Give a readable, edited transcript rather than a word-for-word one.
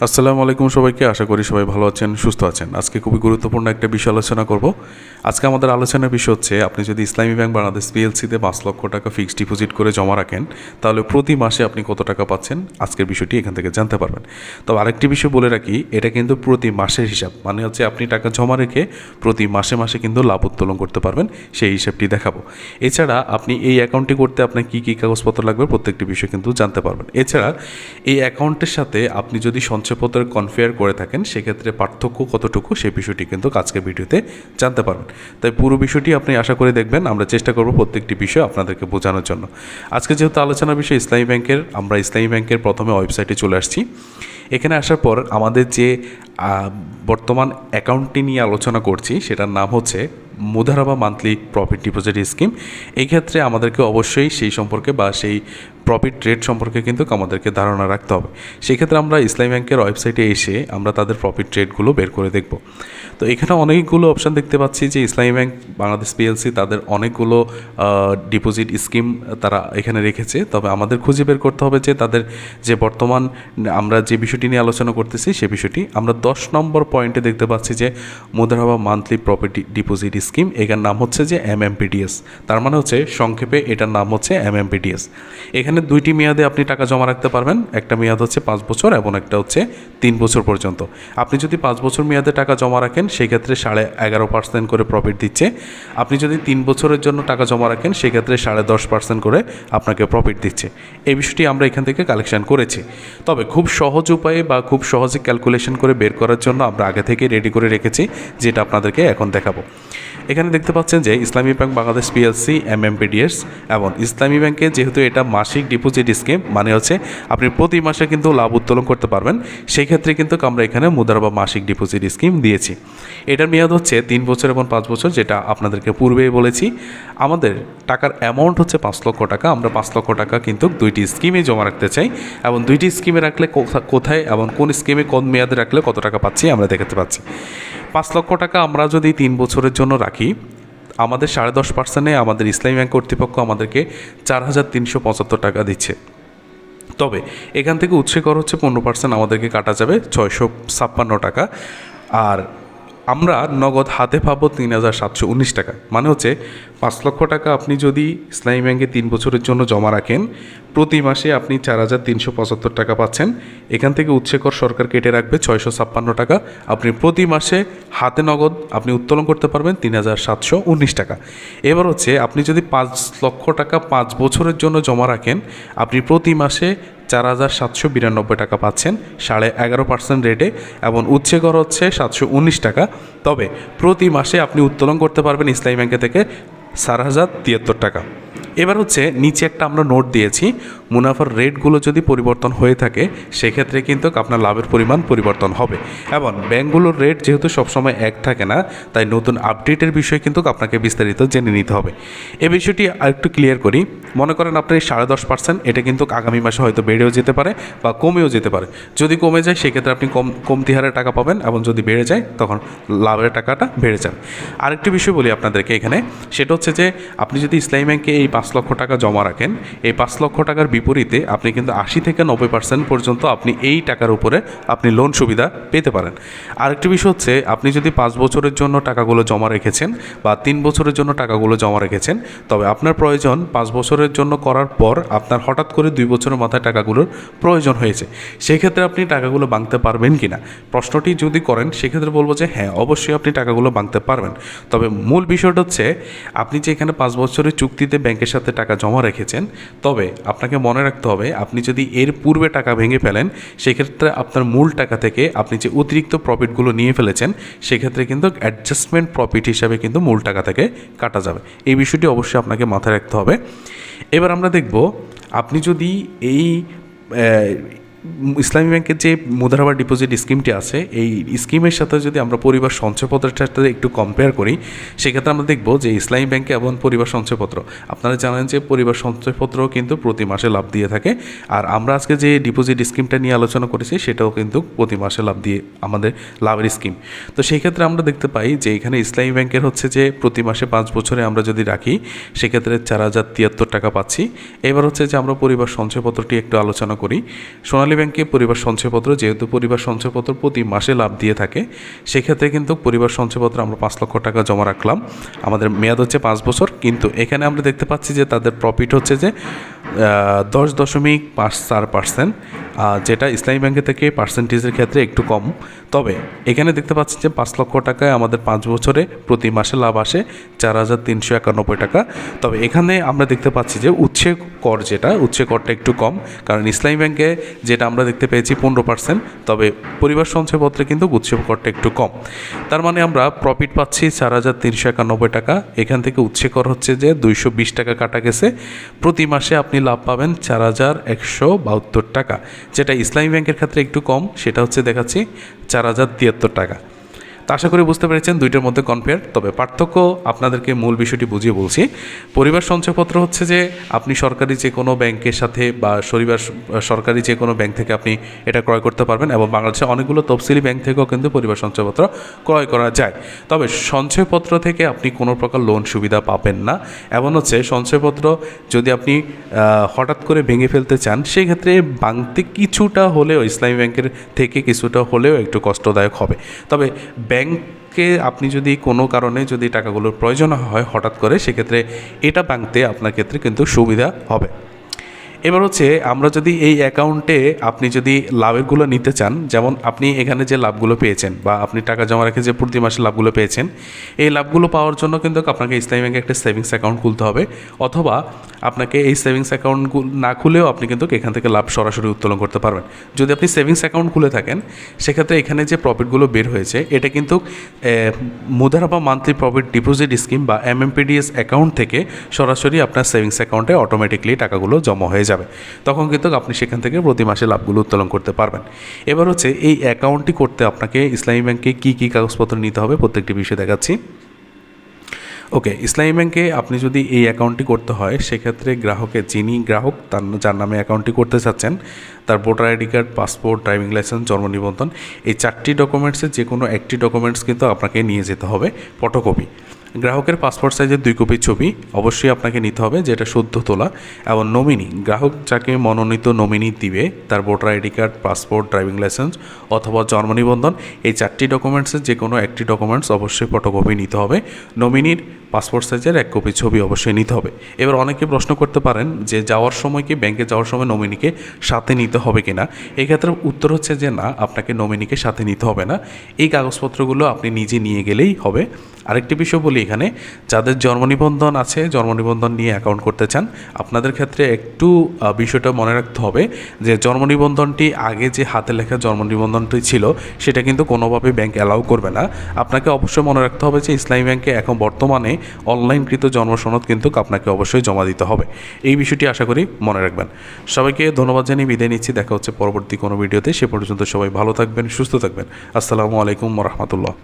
আসসালামু আলাইকুম সবাইকে। আশা করি সবাই ভালো আছেন, সুস্থ আছেন। আজকে খুবই গুরুত্বপূর্ণ একটা বিষয় আলোচনা করব। আজকে আমাদের আলোচনার বিষয় হচ্ছে, আপনি যদি ইসলামী ব্যাংক বাংলাদেশ পিএলসিতে 5 লক্ষ টাকা ফিক্সড ডিপোজিট করে জমা রাখেন, তাহলে প্রতি মাসে আপনি কত টাকা পাচ্ছেন, আজকের বিষয়টি এখান থেকে জানতে পারবেন। তবে আরেকটি বিষয় বলে রাখি, এটা কিন্তু প্রতি মাসের হিসাব, মানে হচ্ছে আপনি টাকা জমা রেখে প্রতি মাসে মাসে কিন্তু লাভ উত্তোলন করতে পারবেন, সেই হিসাবটি দেখাবো। এছাড়া আপনি এই অ্যাকাউন্টটি করতে আপনার কী কী কাগজপত্র লাগবে প্রত্যেকটি বিষয় কিন্তু জানতে পারবেন। এছাড়া এই অ্যাকাউন্টের সাথে আপনি যদি সঞ্চয়পত্রের কনফিগার করে থাকেন, সেক্ষেত্রে পার্থক্য কতটুকু সেই বিষয়টি কিন্তু আজকের ভিডিওতে জানতে পারবেন। তাই পুরো বিষয়টি আপনি আশা করে দেখবেন। আমরা চেষ্টা করব প্রত্যেকটি বিষয় আপনাদেরকে বোঝানোর জন্য। আজকে যেহেতু আলোচনার বিষয় ইসলামী ব্যাংকের, আমরা ইসলামী ব্যাংকের প্রথমে ওয়েবসাইটে চলে আসছি। এখানে আসার পর আমাদের যে বর্তমান অ্যাকাউন্টটি নিয়ে আলোচনা করছি, সেটার নাম হচ্ছে Mudaraba monthly profit deposit scheme. এই ক্ষেত্রে আমাদেরকে অবশ্যই সেই সম্পর্কে বা সেই প্রফিট রেট সম্পর্কে কিন্তু আমাদেরকে ধারণা রাখতে হবে। সেক্ষেত্রে আমরা ইসলামী ব্যাংকের ওয়েবসাইটে এসে আমরা তাদের প্রফিট রেটগুলো বের করে দেখব। তো এখানে অনেকগুলো অপশান দেখতে পাচ্ছি যে ইসলামী ব্যাংক বাংলাদেশ পিএলসি তাদের অনেকগুলো ডিপোজিট স্কিম তারা এখানে রেখেছে। তবে আমাদের খুঁজে বের করতে হবে যে তাদের যে বর্তমান আমরা যে বিষয়টি নিয়ে আলোচনা করতেছি সে বিষয়টি। আমরা 10 নম্বর পয়েন্টে দেখতে পাচ্ছি যে Mudaraba monthly profit deposit scheme, এটার নাম হচ্ছে যে এমএমপিডিএস। তার মানে হচ্ছে সংক্ষেপে এটার নাম হচ্ছে এমএমপিডিএস। এখানে দুইটি মেয়াদে আপনি টাকা জমা রাখতে পারবেন। একটা মেয়াদ হচ্ছে 5 বছর এবং একটা হচ্ছে 3 বছর পর্যন্ত। আপনি যদি 5 বছর মেয়াদে টাকা জমা রাখেন, সেক্ষেত্রে 11.5% করে প্রফিট দিচ্ছে। আপনি যদি 3 বছরের জন্য টাকা জমা রাখেন, সেক্ষেত্রে 10.5% করে আপনাকে প্রফিট দিচ্ছে। এই বিষয়টি আমরা এখান থেকে কালেকশন করেছি। তবে খুব সহজ উপায়ে বা খুব সহজে ক্যালকুলেশন করে বের করার জন্য আমরা আগে থেকে রেডি করে রেখেছি, যেটা আপনাদেরকে এখন দেখাবো। এখানে দেখতে পাচ্ছেন যে ইসলামী ব্যাংক বাংলাদেশ পিএলসি এমএমপিডিএস, এবং ইসলামী ব্যাংকে যেহেতু এটা মাসিক ডিপোজিট স্কিম, মানে হচ্ছে আপনি প্রতি মাসে কিন্তু লাভ উত্তোলন করতে পারবেন। সেই ক্ষেত্রে কিন্তু আমরা এখানে মুদারাবা মাসিক ডিপোজিট স্কিম দিয়েছি। এটার মেয়াদ হচ্ছে 3 বছর এবং 5 বছর, যেটা আপনাদেরকে পূর্বেই বলেছি। আমাদের টাকার অ্যামাউন্ট হচ্ছে 5 লক্ষ টাকা। আমরা 5 লক্ষ টাকা কিন্তু দুইটি স্কিমে জমা রাখতে চাই, এবং দুইটি স্কিমে রাখলে কোথায় এবং কোন স্কিমে কোন মেয়াদে রাখলে কত টাকা পাচ্ছি আমরা দেখাতে পাচ্ছি। 5 লক্ষ টাকা আমরা যদি 3 বছরের জন্য রাখি, আমাদের 10.5%-এ আমাদের ইসলামী ব্যাংক কর্তৃপক্ষ আমাদেরকে 4,375 টাকা দিচ্ছে। তবে এখান থেকে উৎসে কর হচ্ছে 15%, আমাদেরকে কাটা যাবে 656 টাকা। আর আমরা নগদ হাতে পাবো 3,719 টাকা। মানে হচ্ছে 5 লক্ষ টাকা আপনি যদি ইসলামী ব্যাংকে 3 বছরের জন্য জমা রাখেন, প্রতি মাসে আপনি 4,375 টাকা পাচ্ছেন। এখান থেকে উৎসে কর সরকার কেটে রাখবে 656 টাকা। আপনি প্রতি মাসে হাতে নগদ আপনি উত্তোলন করতে পারবেন 3,719 টাকা। এবার হচ্ছে আপনি যদি 5 লক্ষ টাকা 5 বছরের জন্য জমা রাখেন, আপনি প্রতি মাসে 4,792 টাকা পাচ্ছেন 11.5% রেটে, এবং উৎসে কর হচ্ছে 719 টাকা। তবে প্রতি মাসে আপনি উত্তোলন করতে পারবেন ইসলামী ব্যাংকে থেকে 4,073 টাকা। এবার হচ্ছে নিচে একটা আমরা নোট দিয়েছি, মুনাফার রেটগুলো যদি পরিবর্তন হয়ে থাকে, সেক্ষেত্রে কিন্তু আপনার লাভের পরিমাণ পরিবর্তন হবে। এবং ব্যাংকগুলোর রেট যেহেতু সবসময় এক থাকে না, তাই নতুন আপডেটের বিষয় কিন্তু আপনাকে বিস্তারিত জেনে নিতে হবে। এই বিষয়টি আরেকটু ক্লিয়ার করি। মনে করেন আপনার এই 10.5%, এটা কিন্তু আগামী মাসে হয়তো বেড়েও যেতে পারে বা কমেও যেতে পারে। যদি কমে যায়, সেক্ষেত্রে আপনি কমতি হারে টাকা পাবেন, এবং যদি বেড়ে যায় তখন লাভের টাকাটা বেড়ে যাবে। আরেকটি বিষয় বলি আপনাদেরকে এখানে, সেটা হচ্ছে যে আপনি যদি ইসলামী ব্যাংকে এই 5 লক্ষ টাকা জমা রাখেন, এই 5 লক্ষ টাকার বিপরীতে আপনি কিন্তু 80 থেকে 90% পর্যন্ত আপনি এই টাকার উপরে আপনি লোন সুবিধা পেতে পারেন। আরেকটি বিষয় হচ্ছে, আপনি যদি 5 বছরের জন্য টাকাগুলো জমা রেখেছেন বা 3 বছরের জন্য টাকাগুলো জমা রেখেছেন, তবে আপনার প্রয়োজন 5 বছরের জন্য করার পর আপনার হঠাৎ করে 2 বছরের মাথায় টাকাগুলোর প্রয়োজন হয়েছে, সেক্ষেত্রে আপনি টাকাগুলো ভাঙতে পারবেন কি না প্রশ্নটি যদি করেন, সেক্ষেত্রে বলবো যে হ্যাঁ, অবশ্যই আপনি টাকাগুলো ভাঙতে পারবেন। তবে মূল বিষয়টা হচ্ছে, আপনি যে এখানে 5 বছরের চুক্তিতে ব্যাংকের সাথে টাকা জমা রেখেছেন, তবে আপনাকে মনে রাখতে হবে, আপনি যদি এর পূর্বে টাকা ভেঙে ফেলেন, সেক্ষেত্রে আপনার মূল টাকা থেকে আপনি যে অতিরিক্ত প্রফিটগুলো নিয়ে ফেলেছেন, সেক্ষেত্রে কিন্তু অ্যাডজাস্টমেন্ট প্রফিট হিসাবে কিন্তু মূল টাকা থেকে কাটা যাবে। এই বিষয়টি অবশ্যই আপনাকে মাথায় রাখতে হবে। এবার আমরা দেখব, আপনি যদি এই ইসলামী ব্যাংকের যে মুদারাবা ডিপোজিট স্কিমটি আছে, এই স্কিমের সাথে যদি আমরা পরিবার সঞ্চয়পত্রের সাথে একটু কম্পেয়ার করি, সেক্ষেত্রে আমরা দেখব যে ইসলামী ব্যাংকে এবং পরিবার সঞ্চয়পত্র, আপনারা জানেন যে পরিবার সঞ্চয়পত্রও কিন্তু প্রতি মাসে লাভ দিয়ে থাকে। আর আমরা আজকে যে ডিপোজিট স্কিমটা নিয়ে আলোচনা করেছি, সেটাও কিন্তু প্রতি মাসে লাভ দিয়ে আমাদের লাভের স্কিম। তো সেই ক্ষেত্রে আমরা দেখতে পাই যে এখানে ইসলামী ব্যাংকের হচ্ছে যে প্রতি মাসে 5 বছরে আমরা যদি রাখি, সেক্ষেত্রে 4,073 টাকা পাচ্ছি। এবার হচ্ছে যে আমরা পরিবার সঞ্চয়পত্রটি একটু আলোচনা করি। সোনালী সোনালী ব্যাংকে পরিবার সঞ্চয়পত্র, যেহেতু পরিবার সঞ্চয়পত্র প্রতি মাসে লাভ দিয়ে থাকে, সেক্ষেত্রে কিন্তু পরিবার সঞ্চয়পত্র আমরা 5 লক্ষ টাকা জমা রাখলাম, আমাদের মেয়াদ হচ্ছে 5 বছর। কিন্তু এখানে আমরা দেখতে পাচ্ছি যে তাদের প্রফিট হচ্ছে যে 10.54%, যেটা ইসলামী ব্যাংকের থেকে পার্সেন্টেজের ক্ষেত্রে একটু কম। তবে এখানে দেখতে পাচ্ছি যে 5 লক্ষ টাকায় আমাদের 5 বছরে প্রতি মাসে লাভ আসে 4,391 টাকা। তবে এখানে আমরা দেখতে পাচ্ছি যে উৎসে কর, যেটা উৎসে করটা একটু কম, কারণ ইসলামী ব্যাংকে যেটা আমরা দেখতে পেয়েছি 15%, তবে পরিবার সঞ্চয়পত্রে কিন্তু উৎসে করটা একটু কম। তার মানে আমরা প্রফিট পাচ্ছি 4,391 টাকা, এখান থেকে উৎসে কর হচ্ছে যে 220 টাকা কাটা গেছে, প্রতি মাসে আপনি লাভ পাবেন 4,172 টাকা, যেটা ইসলামী ব্যাংকের ক্ষেত্রে একটু কম, সেটা হচ্ছে দেখাচ্ছি 4,073 টাকা। তো আশা করি বুঝতে পেরেছেন দুইটার মধ্যে কম্পেয়ার। তবে পার্থক্য আপনাদেরকে মূল বিষয়টি বুঝিয়ে বলছি। পরিবার সঞ্চয়পত্র হচ্ছে যে আপনি সরকারি যে কোনো ব্যাংকের সাথে বা সরকারি যে কোনো ব্যাংক থেকে আপনি এটা ক্রয় করতে পারবেন, এবং বাংলাদেশে অনেকগুলো তফসিলি ব্যাংক থেকেও কিন্তু পরিবার সঞ্চয়পত্র ক্রয় করা যায়। তবে সঞ্চয়পত্র থেকে আপনি কোনো প্রকার লোন সুবিধা পাবেন না। এমন হচ্ছে সঞ্চয়পত্র যদি আপনি হঠাৎ করে ভেঙে ফেলতে চান, সেই ক্ষেত্রে ভাঙতে কিছুটা হলেও ইসলামী ব্যাংকের থেকে কিছুটা হলেও একটু কষ্টদায়ক হবে। তবে ব্যাংকে আপনি যদি কোনো কারণে যদি টাকাগুলোর প্রয়োজন হয় হঠাৎ করে, সেক্ষেত্রে এটা ভাঙতে আপনার ক্ষেত্রে কিন্তু সুবিধা হবে। এবার হচ্ছে আমরা যদি এই অ্যাকাউন্টে আপনি যদি লাভেরগুলো নিতে চান, যেমন আপনি এখানে যে লাভগুলো পেয়েছেন বা আপনি টাকা জমা রেখে যে প্রতি মাসে লাভগুলো পেয়েছেন, এই লাভগুলো পাওয়ার জন্য কিন্তু আপনাকে ইসলামী ব্যাংকে একটা সেভিংস অ্যাকাউন্ট খুলতে হবে, অথবা আপনাকে এই সেভিংস অ্যাকাউন্ট না খুলেও আপনি কিন্তু এখান থেকে লাভ সরাসরি উত্তোলন করতে পারবেন। যদি আপনি সেভিংস অ্যাকাউন্ট খুলে থাকেন, সেক্ষেত্রে এখানে যে প্রফিটগুলো বের হয়েছে, এটা কিন্তু Mudaraba monthly profit deposit scheme বা MMPDS অ্যাকাউন্ট থেকে সরাসরি আপনার সেভিংস অ্যাকাউন্টে অটোমেটিকলি টাকাগুলো জমা হয়ে যাবে। তখন কিন্তু আপনি সেখান থেকে প্রতি মাসে লাভগুলো উত্তোলন করতে পারবেন। এবার হচ্ছে এই অ্যাকাউন্টটি করতে আপনাকে ইসলামী ব্যাংকে কী কী কাগজপত্র নিতে হবে প্রত্যেকটি বিষয় দেখাচ্ছি। ওকে, ইসলামী ব্যাংকে আপনি যদি এই অ্যাকাউন্টটি করতে হয়, সেক্ষেত্রে যিনি গ্রাহক যার নামে অ্যাকাউন্টটি করতে চাচ্ছেন, তার voter ID card, passport, driving licence, জন্ম নিবন্ধন, এই 4টি ডকুমেন্টসের যে কোনো একটি ডকুমেন্টস কিন্তু আপনাকে নিয়ে যেতে হবে ফটোকপি। গ্রাহকের পাসপোর্ট সাইজের 2 কপি ছবি অবশ্যই আপনাকে নিতে হবে, যেটা সদ্য তোলা, এবং নমিনি, গ্রাহক যাকে মনোনীত নমিনি দিবে, তার voter ID card, passport, driving licence অথবা জন্ম নিবন্ধন, এই 4টি ডকুমেন্টসের যে কোনো একটি ডকুমেন্টস অবশ্যই ফটোকপি নিতে হবে। নমিনির পাসপোর্ট সাইজের 1 কপি ছবি অবশ্যই নিতে হবে। এবার অনেকে প্রশ্ন করতে পারেন যে যাওয়ার সময় কি ব্যাংকে যাওয়ার সময় নমিনিকে সাথে নিতে হবে কিনা। এই ক্ষেত্রে উত্তর হচ্ছে যে না, আপনাকে নমিনিকে সাথে নিতে হবে না, এই কাগজপত্রগুলো আপনি নিজে নিয়ে গেলেই হবে। আরেকটি বিষয় বলি, এখানে যাদের জন্ম নিবন্ধন আছে, জন্ম নিবন্ধন নিয়ে অ্যাকাউন্ট করতে চান, আপনাদের ক্ষেত্রে একটু বিষয়টা মনে রাখতে হবে যে জন্ম নিবন্ধনটি আগে যে হাতে লেখা জন্ম নিবন্ধনটি ছিল, সেটা কিন্তু কোনোভাবে ব্যাংক অ্যালাউ করবে না। আপনাকে অবশ্যই মনে রাখতে হবে যে ইসলামী ব্যাংকে এখন বর্তমানে অনলাইনকৃত জন্ম সনদ কিন্তু আপনাকে অবশ্যই জমা দিতে হবে। এই বিষয়টি আশা করি মনে রাখবেন। সবাইকে ধন্যবাদ জানিয়ে বিদায় নিচ্ছি, দেখা হচ্ছে পরবর্তী কোনো ভিডিওতে। সে পর্যন্ত সবাই ভালো থাকবেন, সুস্থ থাকবেন। আসসালামু আলাইকুম ওয়া রাহমাতুল্লাহ।